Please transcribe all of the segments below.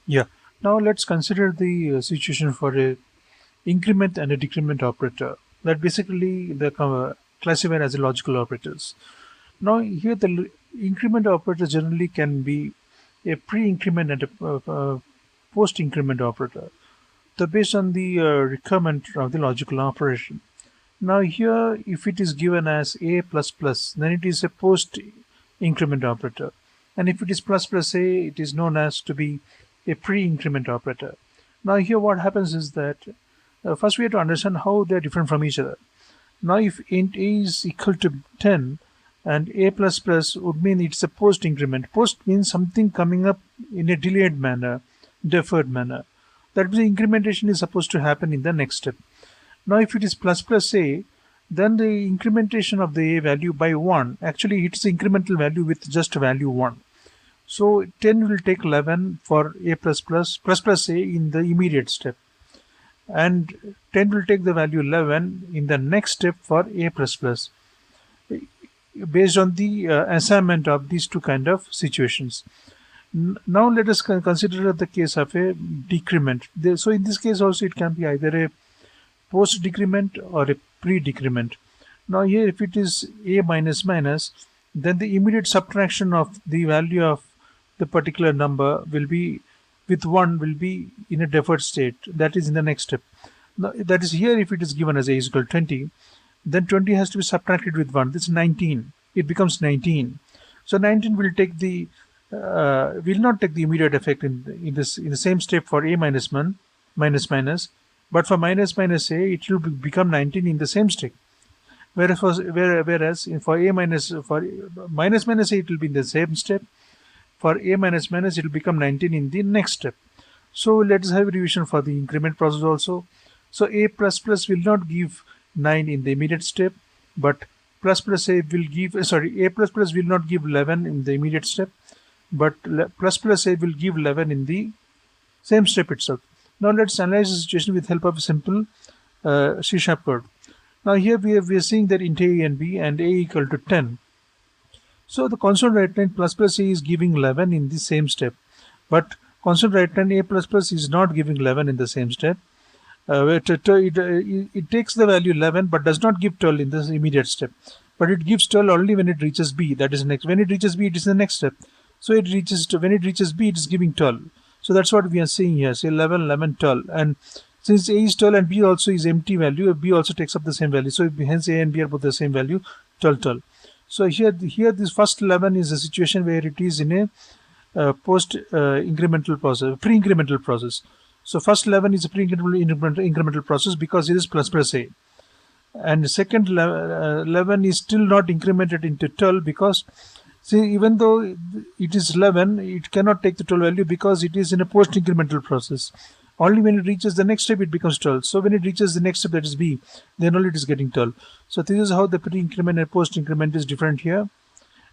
Yeah. Now let's consider the situation for a increment and a decrement operator that basically the classified as a logical operators. Now here the increment operator generally can be a pre-increment and a post-increment operator. So based on the requirement of the logical operation. Now here, if it is given as a plus plus, then it is a post increment operator. And if it is plus plus a, it is known as to be a pre-increment operator. Now here what happens is that first we have to understand how they are different from each other. Now if int a is equal to 10 and a plus plus would mean it's a post increment. Post means something coming up in a delayed manner, deferred manner. That means the incrementation is supposed to happen in the next step. Now if it is plus plus a, then the incrementation of the a value by 1, actually it's the incremental value with just value 1. So 10 will take 11 for a plus plus a in the immediate step, and 10 will take the value 11 in the next step for a plus plus, based on the assignment of these two kind of situations. Now let us consider the case of a decrement. So in this case also it can be either a post decrement or a pre decrement. Now here if it is a minus minus, then the immediate subtraction of the value of the particular number will be with 1 will be in a deferred state, that is in the next step. Now, that is here if it is given as a is equal to 20, then 20 has to be subtracted with 1. This is 19. It becomes 19. So 19 will take the will not take the immediate effect in the same step for a minus 1 minus minus, but for minus minus a it will become 19 in the same step. Whereas for a minus for minus minus a it will be in the same step. For a minus minus it will become 19 in the next step. So let us have a revision for the increment process also. So a plus plus will not give 9 in the immediate step, but plus plus a will give a plus plus will not give 11 in the immediate step, but plus plus a will give 11 in the same step itself. Now let's analyze the situation with help of a simple C# code. Now here we are seeing that int a and b and a equal to 10. So the constant right line plus plus a is giving 11 in the same step, but constant right line a plus plus is not giving 11 in the same step. It takes the value 11 but does not give 12 in the immediate step, but it gives 12 only when it reaches b, that is next. When it reaches b, it is the next step. So it reaches when it reaches b, it is giving 12. So that's what we are seeing here. Say 11, 11, 12, and since a is 12 and b also is empty value, b also takes up the same value. So hence a and b are both the same value, 12, 12. So here this first 11 is a situation where it is in a post incremental process, pre-incremental process. So first 11 is a pre-incremental process because it is plus plus a, and the second 11 is still not incremented into 12 because see, even though it is 11, it cannot take the 12 value because it is in a post incremental process. Only when it reaches the next step it becomes 12. So when it reaches the next step, that is b, then only it is getting 12. So this is how the pre-increment and post-increment is different here.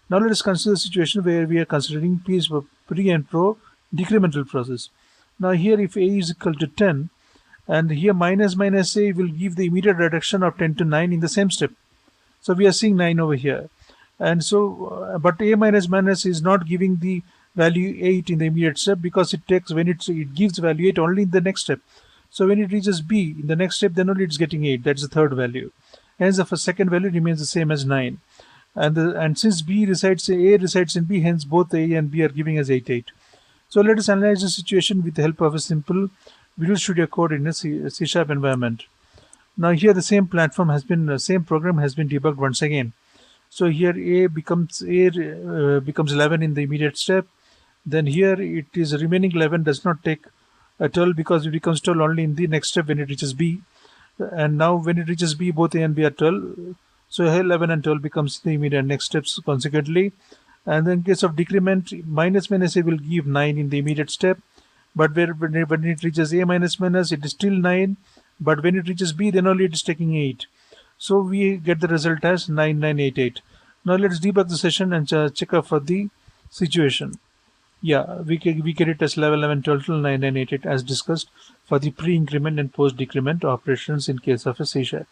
Now let us consider a situation where we are considering pre and pro decremental process. Now here if a is equal to 10, and here minus minus a will give the immediate reduction of 10 to 9 in the same step. So we are seeing 9 over here. And so, but a minus minus is not giving the value 8 in the immediate step because it takes when it gives value 8 only in the next step. So when it reaches b in the next step, then only it's getting 8. That's the third value. Hence the second value remains the same as 9. And since a resides in b, hence both a and b are giving us 8, 8. So let us analyze the situation with the help of a simple Visual Studio Code in a C# environment. Now here the same program has been debugged once again. So here a becomes 11 in the immediate step. Then here it is remaining 11 does not take 12 because it becomes 12 only in the next step when it reaches b. And now when it reaches b, both a and b are 12. So here 11 and 12 becomes the immediate next steps consequently. And then in case of decrement, minus minus a will give 9 in the immediate step. But when it reaches a minus minus, it is still 9. But when it reaches b, then only it is taking 8. So we get the result as 9988. Now let's debug the session and check out for the situation. Yeah, we get it as 11, 11, 12, 9988 as discussed for the pre-increment and post-decrement operations in case of a C#.